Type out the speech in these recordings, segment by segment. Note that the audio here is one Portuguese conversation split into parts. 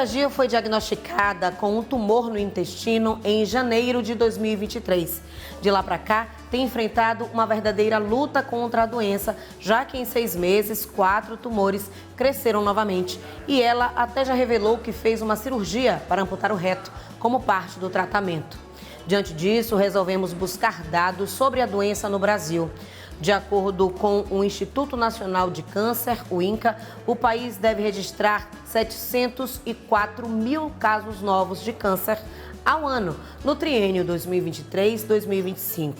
Sandra Gil foi diagnosticada com um tumor no intestino em janeiro de 2023. De lá para cá, tem enfrentado uma verdadeira luta contra a doença, já que em 6 meses, 4 tumores cresceram novamente. E ela até já revelou que fez uma cirurgia para amputar o reto, como parte do tratamento. Diante disso, resolvemos buscar dados sobre a doença no Brasil. De acordo com o Instituto Nacional de Câncer, o INCA, o país deve registrar 704 mil casos novos de câncer ao ano, no triênio 2023-2025.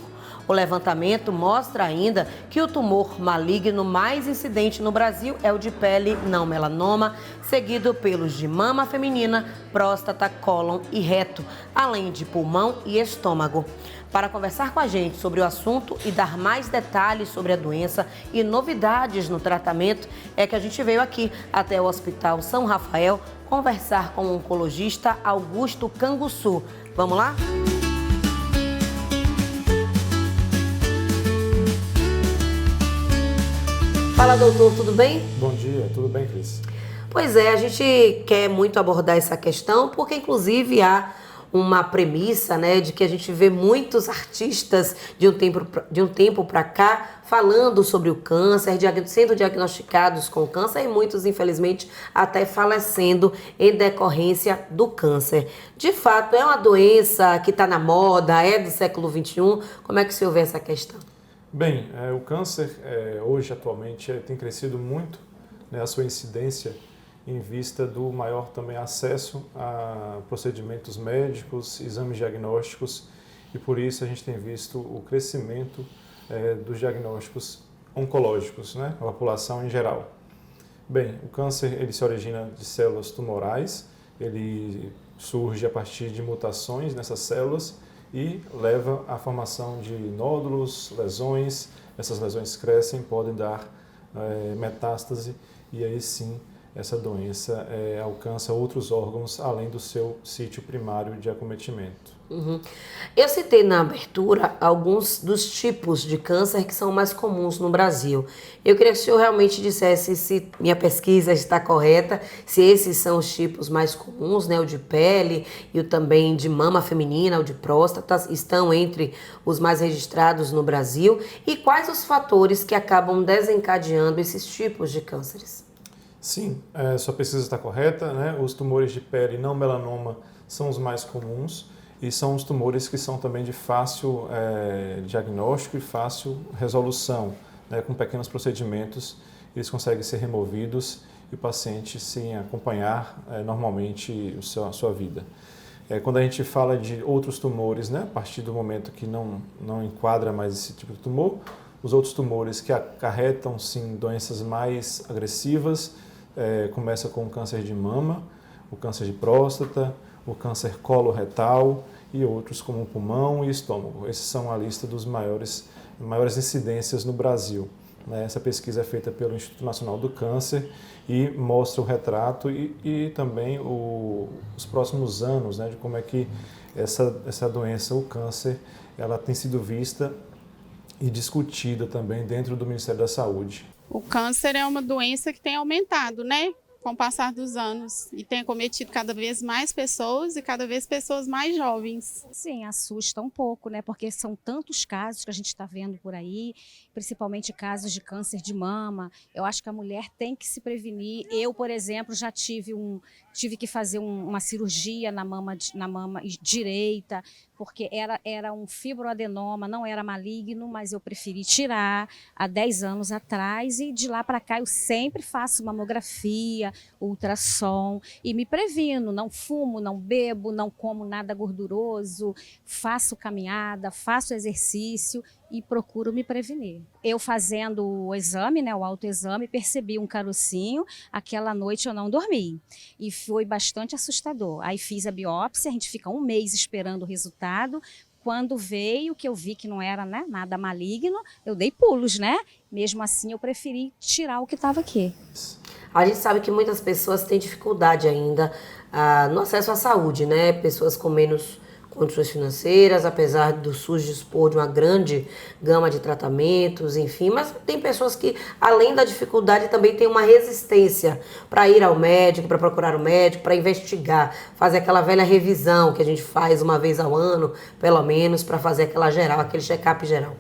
O levantamento mostra ainda que o tumor maligno mais incidente no Brasil é o de pele não melanoma, seguido pelos de mama feminina, próstata, cólon e reto, além de pulmão e estômago. Para conversar com a gente sobre o assunto e dar mais detalhes sobre a doença e novidades no tratamento, é que a gente veio aqui até o Hospital São Rafael conversar com o oncologista Augusto Canguçu. Vamos lá? Fala, doutor, tudo bem? Bom dia, tudo bem, Cris? Pois é, a gente quer muito abordar essa questão porque, inclusive, há uma premissa, né, de que a gente vê muitos artistas de um tempo para cá falando sobre o câncer, sendo diagnosticados com câncer e muitos, infelizmente, até falecendo em decorrência do câncer. De fato, é uma doença que está na moda, é do século XXI. Como é que o senhor vê essa questão? Bem, o câncer hoje, atualmente, tem crescido muito, né, a sua incidência em vista do maior também acesso a procedimentos médicos, exames diagnósticos, e por isso a gente tem visto o crescimento dos diagnósticos oncológicos, né, a população em geral. Bem, o câncer ele se origina de células tumorais, ele surge a partir de mutações nessas células e leva à formação de nódulos, lesões. Essas lesões crescem, podem dar metástase e aí sim essa doença alcança outros órgãos além do seu sítio primário de acometimento. Uhum. Eu citei na abertura alguns dos tipos de câncer que são mais comuns no Brasil. Eu queria que o senhor realmente dissesse se minha pesquisa está correta, se esses são os tipos mais comuns, né? O de pele e o também de mama feminina, o de próstata, estão entre os mais registrados no Brasil. E quais os fatores que acabam desencadeando esses tipos de cânceres? Sim, sua pesquisa está correta, né? Os tumores de pele não melanoma são os mais comuns e são os tumores que são também de fácil diagnóstico e fácil resolução, né? Com pequenos procedimentos eles conseguem ser removidos e o paciente sim acompanhar normalmente a sua vida. Quando a gente fala de outros tumores, né? A partir do momento que não enquadra mais esse tipo de tumor, os outros tumores que acarretam sim doenças mais agressivas, começa com o câncer de mama, o câncer de próstata, o câncer coloretal e outros como pulmão e estômago. Esses são a lista dos maiores incidências no Brasil. Essa pesquisa é feita pelo Instituto Nacional do Câncer e mostra o retrato e também os próximos anos, né, de como é que essa doença, o câncer, ela tem sido vista e discutida também dentro do Ministério da Saúde. O câncer é uma doença que tem aumentado, né, com o passar dos anos e tem acometido cada vez mais pessoas e cada vez pessoas mais jovens. Sim, assusta um pouco, né, porque são tantos casos que a gente está vendo por aí, principalmente casos de câncer de mama. Eu acho que a mulher tem que se prevenir. Eu, por exemplo, já tive que fazer uma cirurgia na mama direita, porque era um fibroadenoma, não era maligno, mas eu preferi tirar há 10 anos atrás e de lá para cá eu sempre faço mamografia, ultrassom e me previno, não fumo, não bebo, não como nada gorduroso, faço caminhada, faço exercício e procuro me prevenir. Eu fazendo o exame, né, o autoexame, percebi um carocinho, aquela noite eu não dormi e foi bastante assustador. Aí fiz a biópsia, a gente fica 1 mês esperando o resultado. Quando veio, que eu vi que não era, né, nada maligno, eu dei pulos, né? Mesmo assim, eu preferi tirar o que estava aqui. A gente sabe que muitas pessoas têm dificuldade ainda no acesso à saúde, né? Pessoas com menos condições financeiras, apesar do SUS dispor de uma grande gama de tratamentos, enfim, mas tem pessoas que, além da dificuldade, também tem uma resistência para ir ao médico, para procurar o médico, para investigar, fazer aquela velha revisão que a gente faz uma vez ao ano, pelo menos, para fazer aquela geral, aquele check-up geral.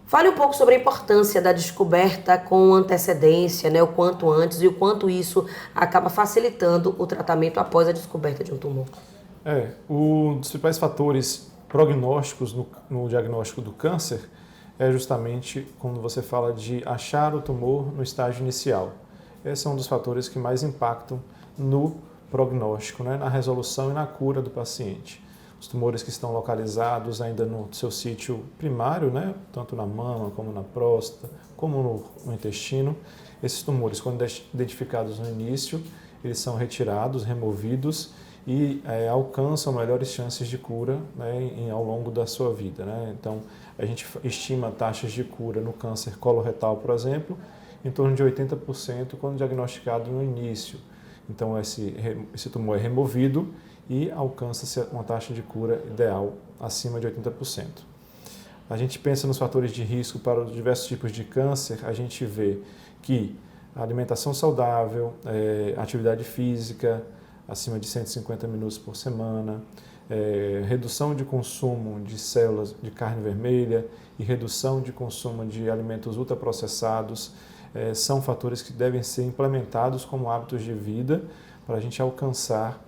Fale um pouco sobre a importância da descoberta com antecedência, né, o quanto antes, e o quanto isso acaba facilitando o tratamento após a descoberta de um tumor. Um dos principais fatores prognósticos no diagnóstico do câncer é justamente quando você fala de achar o tumor no estágio inicial. Esse é um dos fatores que mais impactam no prognóstico, né, na resolução e na cura do paciente. Os tumores que estão localizados ainda no seu sítio primário, né, tanto na mama, como na próstata, como no intestino, esses tumores, quando identificados no início, eles são retirados, removidos e alcançam melhores chances de cura, né, ao longo da sua vida, né? Então, a gente estima taxas de cura no câncer coloretal, por exemplo, em torno de 80% quando diagnosticado no início. Então, esse tumor é removido e alcança-se uma taxa de cura ideal acima de 80%. A gente pensa nos fatores de risco para os diversos tipos de câncer, a gente vê que a alimentação saudável, atividade física acima de 150 minutos por semana, redução de consumo de células de carne vermelha e redução de consumo de alimentos ultraprocessados são fatores que devem ser implementados como hábitos de vida para a gente alcançar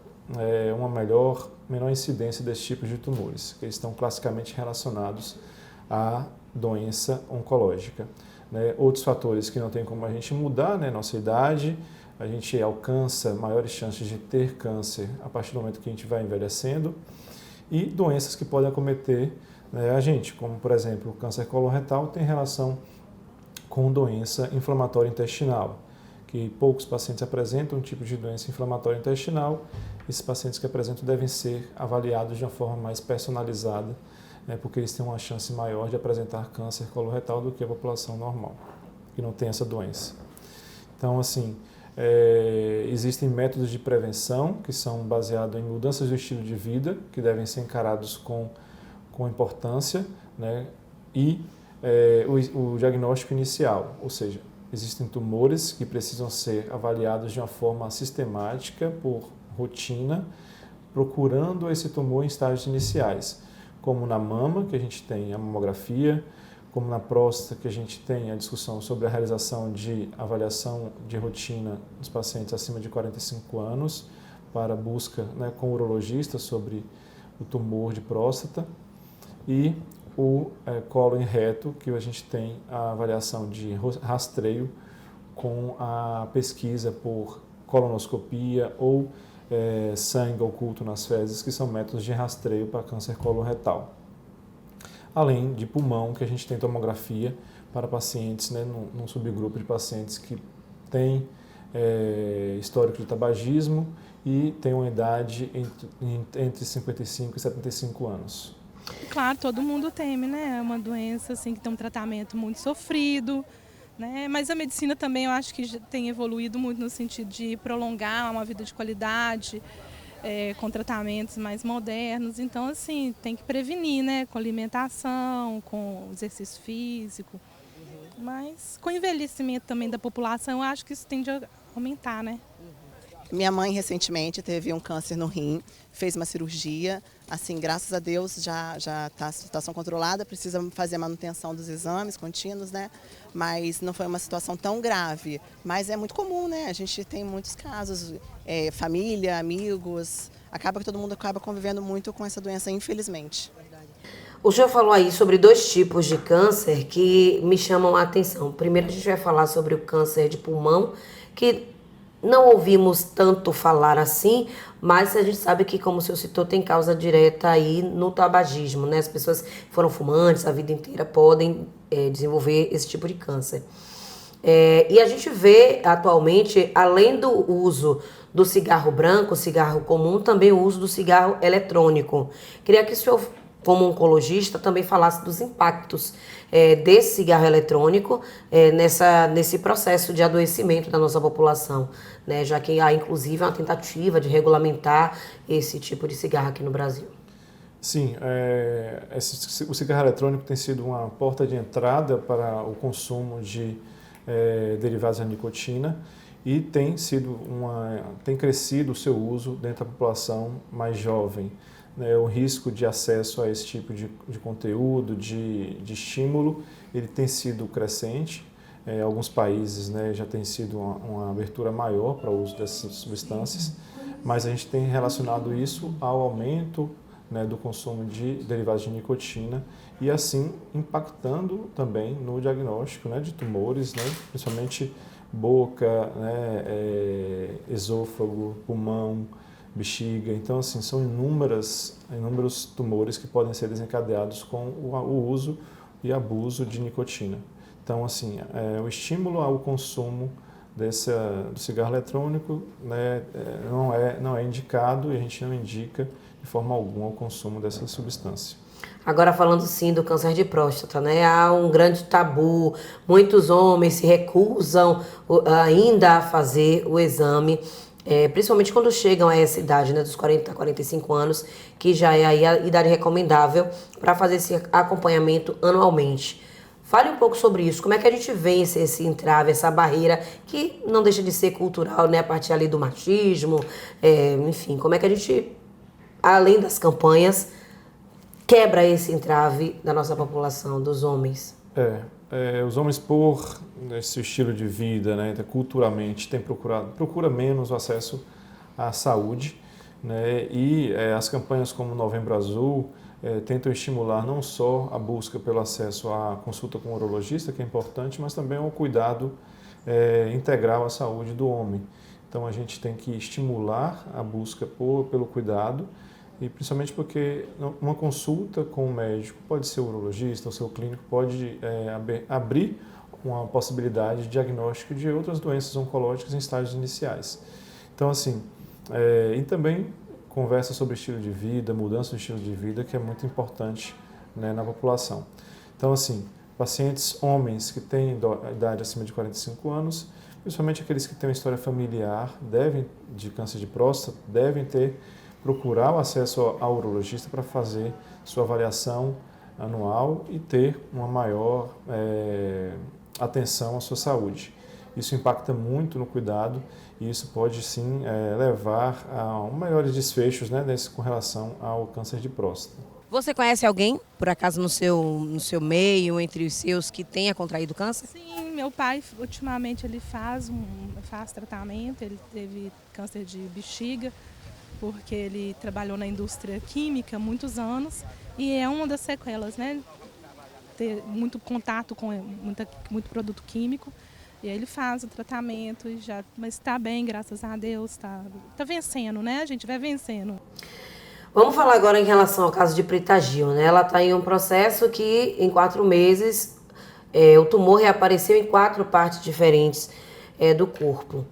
uma menor incidência desses tipos de tumores, que estão classicamente relacionados à doença oncológica. Outros fatores que não tem como a gente mudar, né, nossa idade, a gente alcança maiores chances de ter câncer a partir do momento que a gente vai envelhecendo, e doenças que podem acometer, né, a gente, como por exemplo o câncer coloretal tem relação com doença inflamatória intestinal, que poucos pacientes apresentam um tipo de doença inflamatória intestinal. Esses pacientes que apresentam devem ser avaliados de uma forma mais personalizada, né, porque eles têm uma chance maior de apresentar câncer coloretal do que a população normal, que não tem essa doença. Então, assim, existem métodos de prevenção que são baseados em mudanças do estilo de vida, que devem ser encarados com importância, né, e o diagnóstico inicial, ou seja, existem tumores que precisam ser avaliados de uma forma sistemática, por rotina, procurando esse tumor em estágios iniciais, como na mama, que a gente tem a mamografia, como na próstata, que a gente tem a discussão sobre a realização de avaliação de rotina dos pacientes acima de 45 anos, para busca, né, com o urologista sobre o tumor de próstata, e o colo em reto, que a gente tem a avaliação de rastreio com a pesquisa por colonoscopia ou sangue oculto nas fezes, que são métodos de rastreio para câncer coloretal. Além de pulmão, que a gente tem tomografia para pacientes, né, num subgrupo de pacientes que têm histórico de tabagismo e têm uma idade entre 55 e 75 anos. Claro, todo mundo teme, né? É uma doença assim, que tem um tratamento muito sofrido, né? Mas a medicina também eu acho que tem evoluído muito no sentido de prolongar uma vida de qualidade, com tratamentos mais modernos. Então, assim, tem que prevenir, né? Com alimentação, com exercício físico. Mas com o envelhecimento também da população, eu acho que isso tende a aumentar, né? Minha mãe recentemente teve um câncer no rim, fez uma cirurgia, assim, graças a Deus já está a situação controlada, precisa fazer a manutenção dos exames contínuos, né? Mas não foi uma situação tão grave, mas é muito comum, né? A gente tem muitos casos, família, amigos, acaba que todo mundo acaba convivendo muito com essa doença, infelizmente. O senhor falou aí sobre 2 tipos de câncer que me chamam a atenção. Primeiro a gente vai falar sobre o câncer de pulmão, que não ouvimos tanto falar assim, mas a gente sabe que, como o senhor citou, tem causa direta aí no tabagismo, né? As pessoas que foram fumantes a vida inteira podem desenvolver esse tipo de câncer. E a gente vê atualmente, além do uso do cigarro branco, cigarro comum, também o uso do cigarro eletrônico. Queria que o senhor, como oncologista, também falasse dos impactos desse cigarro eletrônico nesse processo de adoecimento da nossa população, né? Já que há inclusive uma tentativa de regulamentar esse tipo de cigarro aqui no Brasil. Sim, o cigarro eletrônico tem sido uma porta de entrada para o consumo de derivados da nicotina e tem crescido o seu uso dentro da população mais jovem. O risco de acesso a esse tipo de conteúdo, de estímulo, ele tem sido crescente. Alguns países, né, já tem sido uma abertura maior para o uso dessas substâncias, mas a gente tem relacionado isso ao aumento, né, do consumo de derivados de nicotina e assim impactando também no diagnóstico, né, de tumores, né, principalmente boca, né, esôfago, pulmão, bexiga. Então, assim, são inúmeros tumores que podem ser desencadeados com o uso e abuso de nicotina. Então, assim, o estímulo ao consumo do cigarro eletrônico, né, não é indicado e a gente não indica de forma alguma o consumo dessa substância. Agora falando sim do câncer de próstata, né? Há um grande tabu, muitos homens se recusam ainda a fazer o exame, principalmente quando chegam a essa idade, né, dos 40 a 45 anos, que já é aí a idade recomendável para fazer esse acompanhamento anualmente. Fale um pouco sobre isso, como é que a gente vence esse entrave, essa barreira que não deixa de ser cultural, né, a partir ali do machismo, enfim, como é que a gente, além das campanhas, quebra esse entrave da nossa população, dos homens? Os homens, por esse estilo de vida, né, culturalmente, procura menos o acesso à saúde, né, e as campanhas como Novembro Azul tentam estimular não só a busca pelo acesso à consulta com o urologista, que é importante, mas também o cuidado integral à saúde do homem. Então a gente tem que estimular a busca pelo cuidado, e principalmente porque uma consulta com o médico, pode ser o urologista, o seu clínico, pode abrir uma possibilidade de diagnóstico de outras doenças oncológicas em estágios iniciais. Então, assim, e também conversa sobre estilo de vida, mudança do estilo de vida, que é muito importante, né, na população. Então, assim, pacientes homens que têm idade acima de 45 anos, principalmente aqueles que têm uma história familiar de câncer de próstata, devem procurar o acesso ao urologista para fazer sua avaliação anual e ter uma maior atenção à sua saúde. Isso impacta muito no cuidado e isso pode sim levar a maiores desfechos, né, com relação ao câncer de próstata. Você conhece alguém, por acaso, no seu meio, entre os seus, que tenha contraído câncer? Sim, meu pai, ultimamente, ele faz tratamento, ele teve câncer de bexiga, porque ele trabalhou na indústria química há muitos anos e é uma das sequelas, né? Ter muito contato com muito produto químico. E aí ele faz o tratamento, mas está bem, graças a Deus, está vencendo, né? A gente vai vencendo. Vamos falar agora em relação ao caso de Preta Gil, né? Ela está em um processo que em 4 meses o tumor reapareceu em 4 partes diferentes do corpo.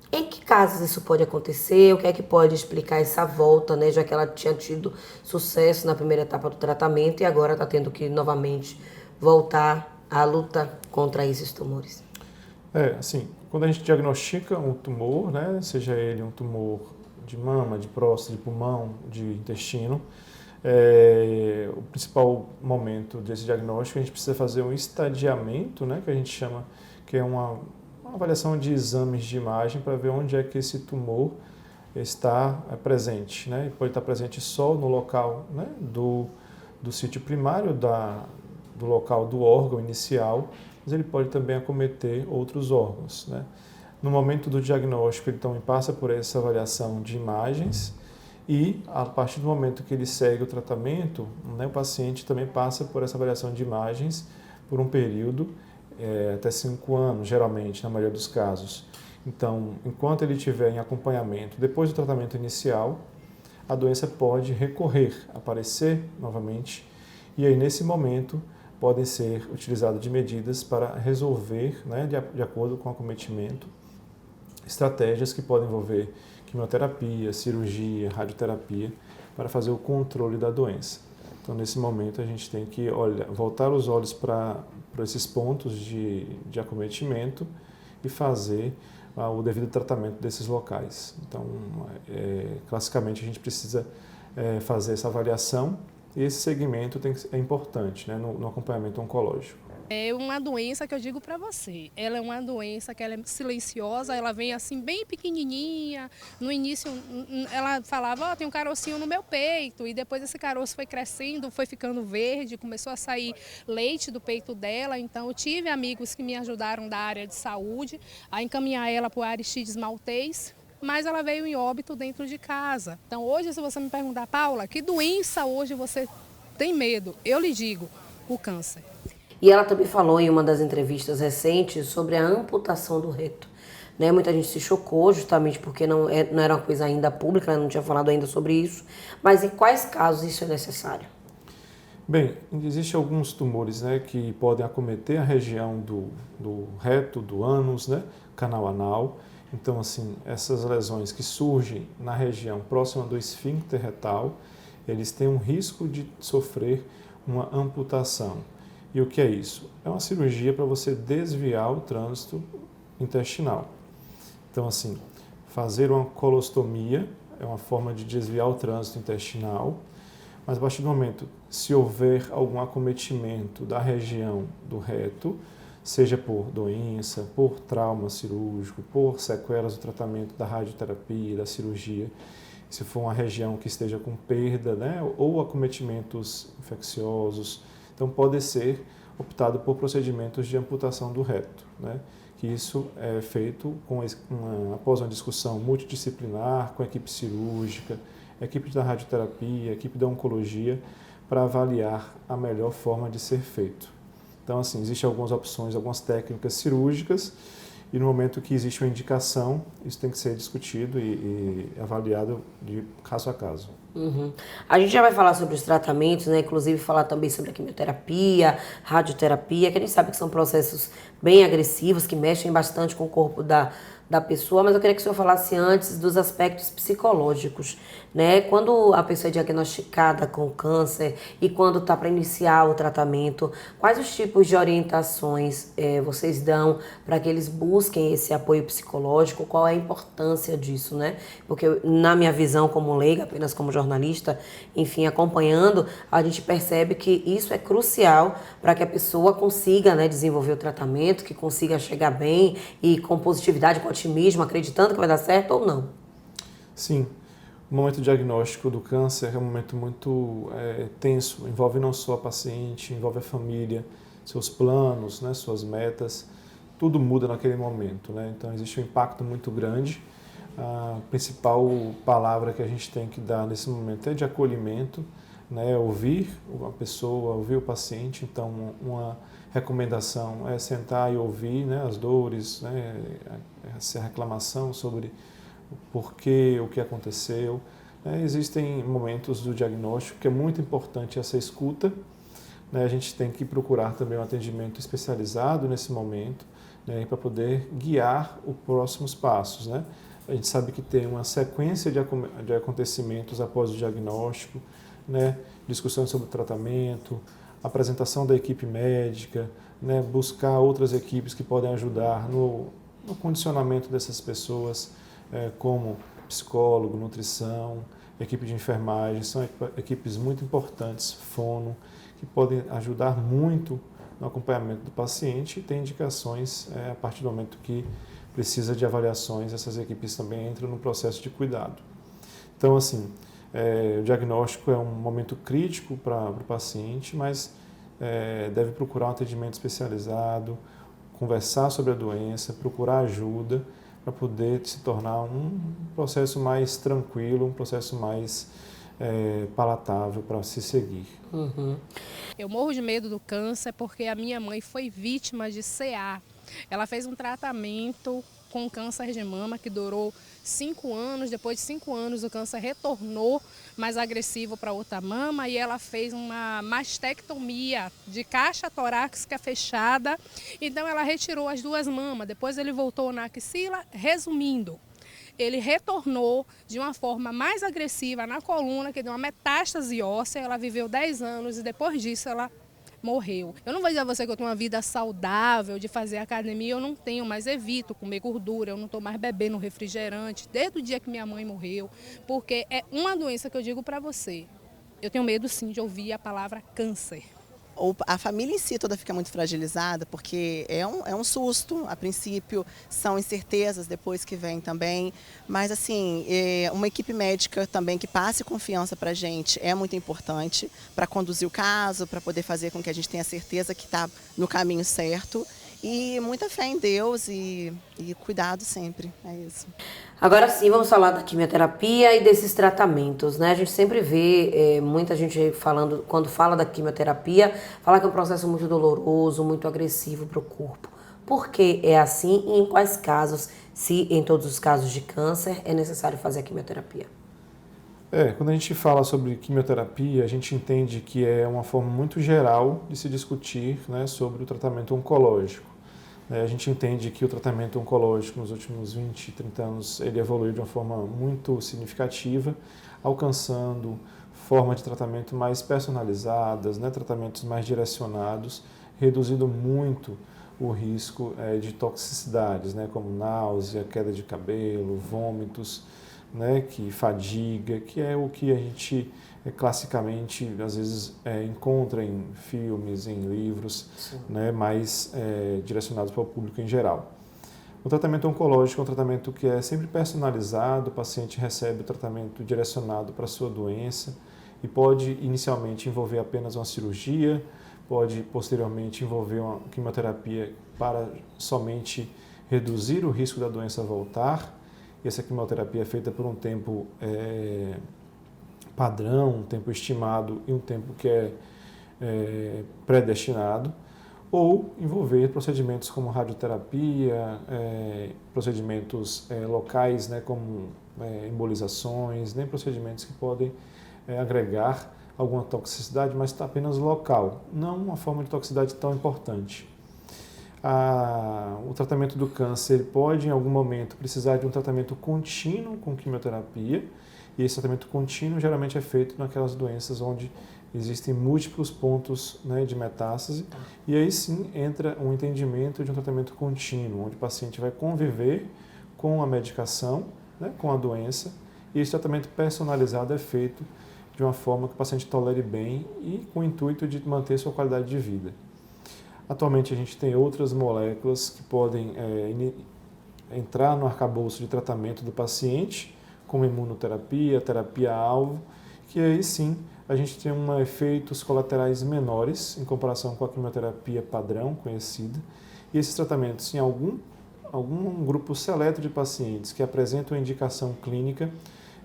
Em que casos isso pode acontecer? O que é que pode explicar essa volta, né? Já que ela tinha tido sucesso na primeira etapa do tratamento e agora está tendo que novamente voltar à luta contra esses tumores. Assim, quando a gente diagnostica um tumor, né, seja ele um tumor de mama, de próstata, de pulmão, de intestino, o principal momento desse diagnóstico, a gente precisa fazer um estadiamento, né, que a gente chama, que é uma avaliação de exames de imagem para ver onde é que esse tumor está presente, né? Ele pode estar presente só no local, né, do sítio primário, do local do órgão inicial, mas ele pode também acometer outros órgãos, né? No momento do diagnóstico, ele então passa por essa avaliação de imagens e, a partir do momento que ele segue o tratamento, né, o paciente também passa por essa avaliação de imagens por um período até 5 anos, geralmente, na maioria dos casos. Então, enquanto ele estiver em acompanhamento, depois do tratamento inicial, a doença pode recorrer, aparecer novamente, e aí, nesse momento, podem ser utilizadas de medidas para resolver, né, de acordo com o acometimento, estratégias que podem envolver quimioterapia, cirurgia, radioterapia, para fazer o controle da doença. Então, nesse momento, a gente tem que voltar os olhos para esses pontos de acometimento e fazer o devido tratamento desses locais. Então, classicamente, a gente precisa fazer essa avaliação E esse segmento é importante, né, no acompanhamento oncológico. É uma doença que eu digo para você, ela é uma doença que ela é silenciosa, ela vem assim bem pequenininha, no início ela falava, tem um carocinho no meu peito, e depois esse caroço foi crescendo, foi ficando verde, começou a sair leite do peito dela, então eu tive amigos que me ajudaram da área de saúde a encaminhar ela para o Aristides Maltês, mas ela veio em óbito dentro de casa. Então hoje, se você me perguntar, Paula, que doença hoje você tem medo? Eu lhe digo, o câncer. E ela também falou em uma das entrevistas recentes sobre a amputação do reto. Né? Muita gente se chocou justamente porque não era uma coisa ainda pública, ela não tinha falado ainda sobre isso. Mas em quais casos isso é necessário? Bem, existem alguns tumores, né, que podem acometer a região do reto, do ânus, né, canal anal. Então, assim, essas lesões que surgem na região próxima do esfíncter retal, eles têm um risco de sofrer uma amputação. E o que é isso? É uma cirurgia para você desviar o trânsito intestinal. Então, assim, fazer uma colostomia é uma forma de desviar o trânsito intestinal, mas a partir do momento, se houver algum acometimento da região do reto, seja por doença, por trauma cirúrgico, por sequelas do tratamento da radioterapia, da cirurgia, se for uma região que esteja com perda, né, ou acometimentos infecciosos, então pode ser optado por procedimentos de amputação do reto, né, que isso é feito após uma discussão multidisciplinar com a equipe cirúrgica, a equipe da radioterapia, a equipe da oncologia, para avaliar a melhor forma de ser feito. Então, assim, existem algumas opções, algumas técnicas cirúrgicas, e no momento que existe uma indicação, isso tem que ser discutido e avaliado de caso a caso. Uhum. A gente já vai falar sobre os tratamentos, né? Inclusive falar também sobre a quimioterapia, radioterapia, que a gente sabe que são processos bem agressivos, que mexem bastante com o corpo da pessoa, mas eu queria que o senhor falasse antes dos aspectos psicológicos, né? Quando a pessoa é diagnosticada com câncer e quando está para iniciar o tratamento, quais os tipos de orientações vocês dão para que eles busquem esse apoio psicológico? Qual é a importância disso, né? Porque na minha visão como leiga, apenas como jornalista, enfim, acompanhando, a gente percebe que isso é crucial para que a pessoa consiga, né, desenvolver o tratamento, que consiga chegar bem e com positividade, com otimismo, acreditando que vai dar certo ou não. Sim, o momento diagnóstico do câncer é um momento muito tenso, envolve não só a paciente, envolve a família, seus planos, né, suas metas, tudo muda naquele momento, né? Então existe um impacto muito grande. A principal palavra que a gente tem que dar nesse momento é de acolhimento, né? Ouvir a pessoa, ouvir o paciente. Então, uma recomendação é sentar e ouvir, né, as dores, né, essa reclamação sobre o porquê, o que aconteceu. Existem momentos do diagnóstico que é muito importante essa escuta, né? A gente tem que procurar também um atendimento especializado nesse momento, né, para poder guiar os próximos passos, né? A gente sabe que tem uma sequência de acontecimentos após o diagnóstico, né? Discussões sobre o tratamento, apresentação da equipe médica, né? Buscar outras equipes que podem ajudar no condicionamento dessas pessoas, como psicólogo, nutrição, equipe de enfermagem, são equipes muito importantes, fono, que podem ajudar muito no acompanhamento do paciente e tem indicações a partir do momento que precisa de avaliações, essas equipes também entram no processo de cuidado. Então, assim, o diagnóstico é um momento crítico para o paciente, mas deve procurar um atendimento especializado, conversar sobre a doença, procurar ajuda para poder se tornar um processo mais tranquilo, um processo mais palatável para se seguir. Uhum. Eu morro de medo do câncer porque a minha mãe foi vítima de CA. Ela fez um tratamento com câncer de mama que durou 5 anos. Depois de 5 anos, o câncer retornou mais agressivo para outra mama e ela fez uma mastectomia de caixa torácica fechada. Então, ela retirou as 2 mamas. Depois, ele voltou na axila. Resumindo, ele retornou de uma forma mais agressiva na coluna, que deu uma metástase óssea. Ela viveu 10 anos e depois disso ela morreu. Eu não vou dizer a você que eu tenho uma vida saudável, de fazer academia, eu não tenho, mas evito comer gordura, eu não estou mais bebendo refrigerante, desde o dia que minha mãe morreu, porque é uma doença que eu digo para você, eu tenho medo sim de ouvir a palavra câncer. A família em si toda fica muito fragilizada, porque é um susto, a princípio, são incertezas depois que vem também, mas assim, uma equipe médica também que passe confiança para a gente é muito importante para conduzir o caso, para poder fazer com que a gente tenha certeza que está no caminho certo, e muita fé em Deus e cuidado sempre, é isso. Agora sim, vamos falar da quimioterapia e desses tratamentos, né? A gente sempre vê muita gente falando, quando fala da quimioterapia, fala que é um processo muito doloroso, muito agressivo para o corpo. Por que é assim e em quais casos, se em todos os casos de câncer, é necessário fazer a quimioterapia? Quando a gente fala sobre quimioterapia, a gente entende que é uma forma muito geral de se discutir, né, sobre o tratamento oncológico. A gente entende que o tratamento oncológico nos últimos 20, 30 anos ele evoluiu de uma forma muito significativa, alcançando formas de tratamento mais personalizadas, né, tratamentos mais direcionados, reduzindo muito o risco de toxicidades, né, como náusea, queda de cabelo, vômitos, né, fadiga, que é o que a gente classicamente às vezes encontra em filmes, em livros, né, mais direcionados para o público em geral. O tratamento oncológico é um tratamento que é sempre personalizado, o paciente recebe o tratamento direcionado para a sua doença e pode inicialmente envolver apenas uma cirurgia, pode posteriormente envolver uma quimioterapia para somente reduzir o risco da doença voltar. E essa quimioterapia é feita por um tempo padrão, um tempo estimado e um tempo que é predestinado, ou envolver procedimentos como radioterapia, procedimentos locais, né, como embolizações, nem procedimentos que podem agregar alguma toxicidade, mas está apenas local, não uma forma de toxicidade tão importante. O tratamento do câncer pode, em algum momento, precisar de um tratamento contínuo com quimioterapia, e esse tratamento contínuo geralmente é feito naquelas doenças onde existem múltiplos pontos, né, de metástase, e aí sim entra um entendimento de um tratamento contínuo, onde o paciente vai conviver com a medicação, né, com a doença, e esse tratamento personalizado é feito de uma forma que o paciente tolere bem e com o intuito de manter sua qualidade de vida. Atualmente a gente tem outras moléculas que podem entrar no arcabouço de tratamento do paciente, como imunoterapia, terapia-alvo, que aí sim a gente tem efeitos colaterais menores em comparação com a quimioterapia padrão conhecida. E esses tratamentos, em algum grupo seleto de pacientes que apresentam indicação clínica,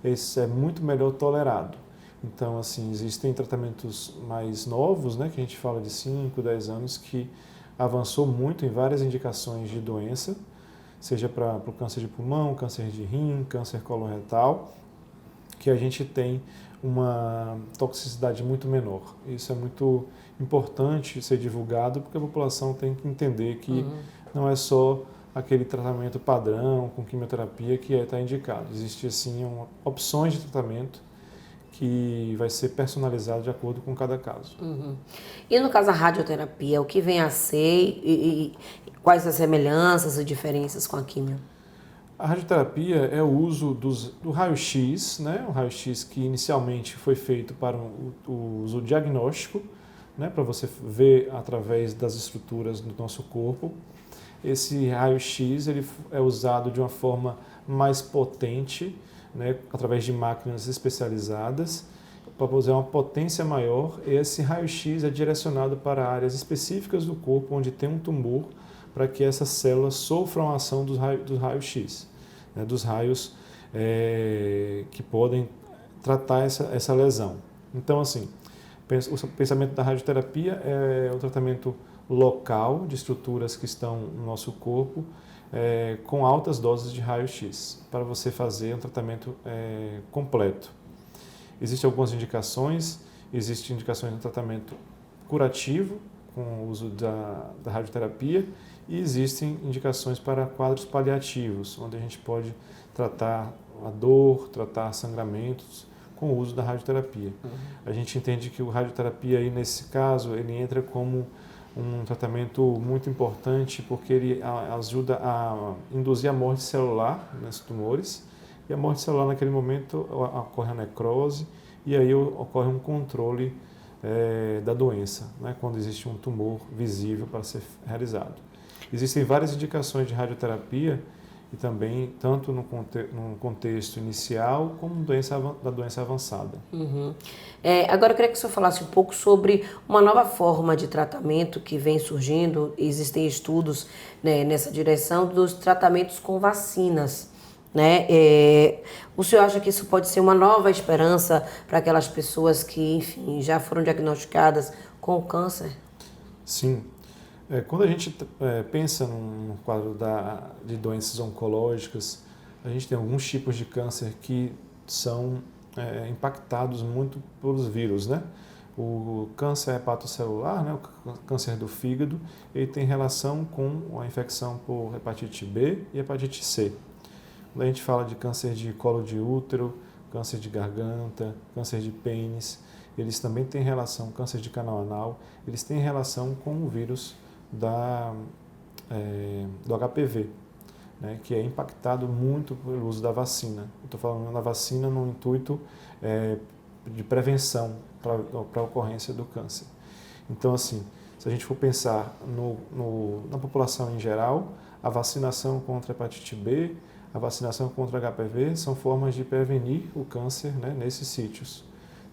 esse é muito melhor tolerado. Então, assim, existem tratamentos mais novos, né, que a gente fala de 5, 10 anos, que avançou muito em várias indicações de doença, seja para o câncer de pulmão, câncer de rim, câncer coloretal, que a gente tem uma toxicidade muito menor. Isso é muito importante ser divulgado, porque a população tem que entender que não é só aquele tratamento padrão com quimioterapia que está indicado. Existe, assim, opções de tratamento que vai ser personalizado de acordo com cada caso. E no caso da radioterapia, o que vem a ser e quais as semelhanças e diferenças com a quimio? A radioterapia é o uso do raio-x, né? O raio-x que inicialmente foi feito para o uso diagnóstico, né? Para você ver através das estruturas do nosso corpo. Esse raio-x ele é usado de uma forma mais potente, né, através de máquinas especializadas, para produzir uma potência maior. Esse raio-x é direcionado para áreas específicas do corpo onde tem um tumor, para que essas células sofram a ação do raio-x, né, dos raios que podem tratar essa lesão. Então, assim, o pensamento da radioterapia é o tratamento local de estruturas que estão no nosso corpo, com altas doses de raio-x, para você fazer um tratamento completo. Existem algumas indicações, existem indicações no tratamento curativo, com o uso da radioterapia, e existem indicações para quadros paliativos, onde a gente pode tratar a dor, tratar sangramentos, com o uso da radioterapia. A gente entende que a radioterapia, aí, nesse caso, ele entra como um tratamento muito importante, porque ele ajuda a induzir a morte celular nesses tumores, e a morte celular naquele momento ocorre a necrose, e aí ocorre um controle da doença, né, quando existe um tumor visível para ser realizado. Existem várias indicações de radioterapia e também tanto no contexto inicial como da doença avançada. Uhum. Agora eu queria que o senhor falasse um pouco sobre uma nova forma de tratamento que vem surgindo. Existem estudos, né, nessa direção dos tratamentos com vacinas, né? O senhor acha que isso pode ser uma nova esperança para aquelas pessoas que, enfim, já foram diagnosticadas com câncer? Sim. Quando a gente pensa num quadro de doenças oncológicas, a gente tem alguns tipos de câncer que são impactados muito pelos vírus, né? O câncer hepatocelular, né, o câncer do fígado, ele tem relação com a infecção por hepatite B e hepatite C. Quando a gente fala de câncer de colo de útero, câncer de garganta, câncer de pênis, eles também têm relação, câncer de canal anal, eles têm relação com o vírus do HPV, né, que é impactado muito pelo uso da vacina. Estou falando da vacina no intuito de prevenção para a ocorrência do câncer. Então, assim, se a gente for pensar na população em geral, a vacinação contra a hepatite B, a vacinação contra HPV são formas de prevenir o câncer, né, nesses sítios.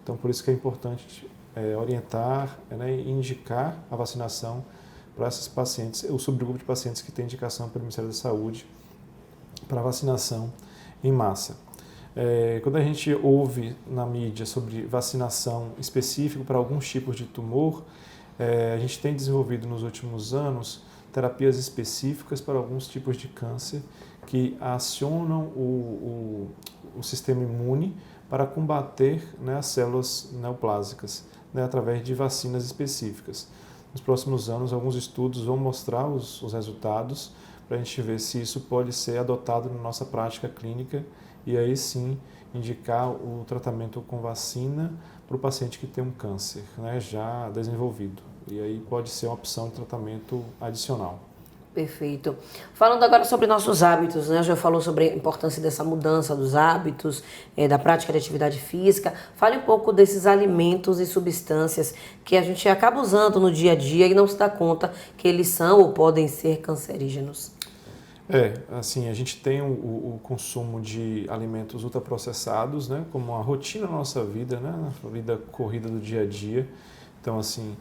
Então, por isso que é importante orientar, né, e indicar a vacinação para esses pacientes, o subgrupo de pacientes que tem indicação pelo Ministério da Saúde para vacinação em massa. Quando a gente ouve na mídia sobre vacinação específica para alguns tipos de tumor, a gente tem desenvolvido nos últimos anos terapias específicas para alguns tipos de câncer que acionam o sistema imune para combater, né, as células neoplásicas, né, através de vacinas específicas. Nos próximos anos, alguns estudos vão mostrar os resultados para a gente ver se isso pode ser adotado na nossa prática clínica e aí sim indicar o tratamento com vacina para o paciente que tem um câncer, né, já desenvolvido. E aí pode ser uma opção de tratamento adicional. Perfeito. Falando agora sobre nossos hábitos, né? Já falou sobre a importância dessa mudança dos hábitos, da prática de atividade física. Fale um pouco desses alimentos e substâncias que a gente acaba usando no dia a dia e não se dá conta que eles são ou podem ser cancerígenos. Assim, a gente tem o consumo de alimentos ultraprocessados, né, como uma rotina na nossa vida, né, na vida corrida do dia a dia. Então, assim,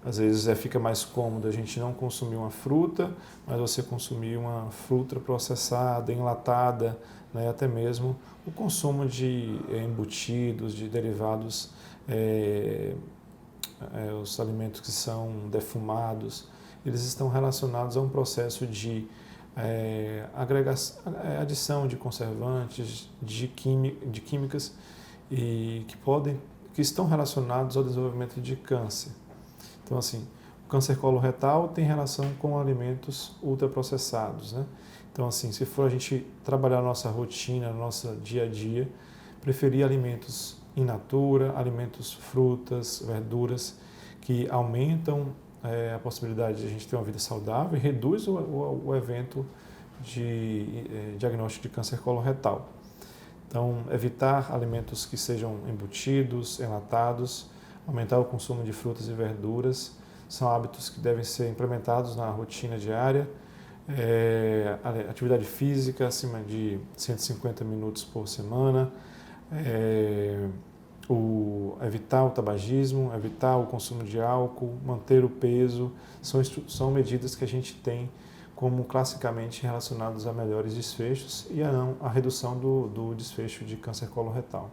às vezes fica mais cômodo a gente não consumir uma fruta, mas você consumir uma fruta processada, enlatada, né, até mesmo o consumo de embutidos, de derivados, os alimentos que são defumados, eles estão relacionados a um processo de adição de conservantes, de químicas e que estão relacionados ao desenvolvimento de câncer. Então, assim, o câncer coloretal tem relação com alimentos ultraprocessados, né? Então, assim, se for a gente trabalhar a nossa rotina, no nosso dia a dia, preferir alimentos in natura, alimentos, frutas, verduras, que aumentam a possibilidade de a gente ter uma vida saudável e reduz o evento de diagnóstico de câncer coloretal. Então, evitar alimentos que sejam embutidos, enlatados, aumentar o consumo de frutas e verduras, são hábitos que devem ser implementados na rotina diária. Atividade física acima de 150 minutos por semana, evitar o tabagismo, evitar o consumo de álcool, manter o peso, são medidas que a gente tem como classicamente relacionadas a melhores desfechos e a redução do desfecho de câncer coloretal.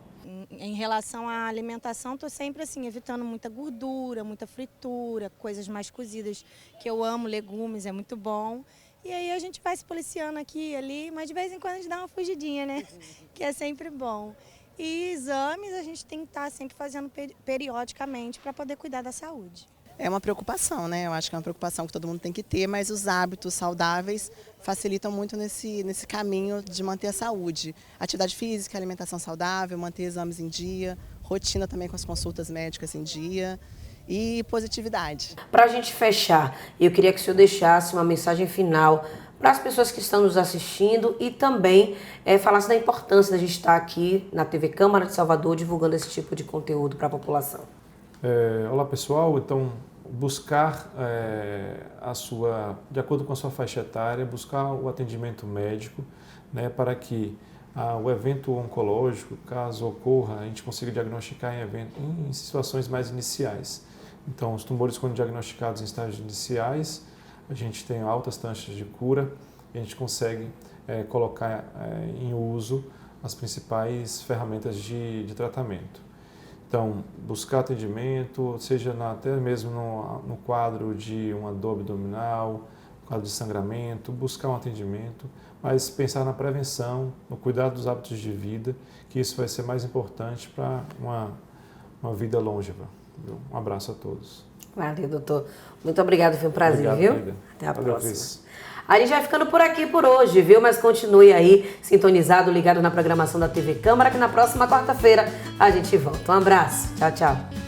Em relação à alimentação, estou sempre assim, evitando muita gordura, muita fritura, coisas mais cozidas, que eu amo, legumes, é muito bom. E aí a gente vai se policiando aqui e ali, mas de vez em quando a gente dá uma fugidinha, né? Que é sempre bom. E exames a gente tem que estar sempre fazendo periodicamente para poder cuidar da saúde. É uma preocupação, né? Eu acho que é uma preocupação que todo mundo tem que ter, mas os hábitos saudáveis facilitam muito nesse caminho de manter a saúde. Atividade física, alimentação saudável, manter exames em dia, rotina também com as consultas médicas em dia e positividade. Para a gente fechar, eu queria que o senhor deixasse uma mensagem final para as pessoas que estão nos assistindo e também falasse da importância da gente estar aqui na TV Câmara de Salvador divulgando esse tipo de conteúdo para a população. Olá pessoal, então buscar de acordo com a sua faixa etária, buscar o atendimento médico, né, para que o evento oncológico, caso ocorra, a gente consiga diagnosticar em situações mais iniciais. Então, os tumores, quando diagnosticados em estágios iniciais, a gente tem altas taxas de cura e a gente consegue colocar em uso as principais ferramentas de tratamento. Então, buscar atendimento, seja até mesmo no quadro de uma dor abdominal, quadro de sangramento, buscar um atendimento, mas pensar na prevenção, no cuidado dos hábitos de vida, que isso vai ser mais importante para uma vida longeva. Um abraço a todos. Valeu, doutor. Muito obrigado, foi um prazer, Obrigado, viu? Frida. Até a Valeu, próxima. Cris. A gente vai ficando por aqui por hoje, viu? Mas continue aí, sintonizado, ligado na programação da TV Câmara, que na próxima quarta-feira a gente volta. Um abraço. Tchau, tchau.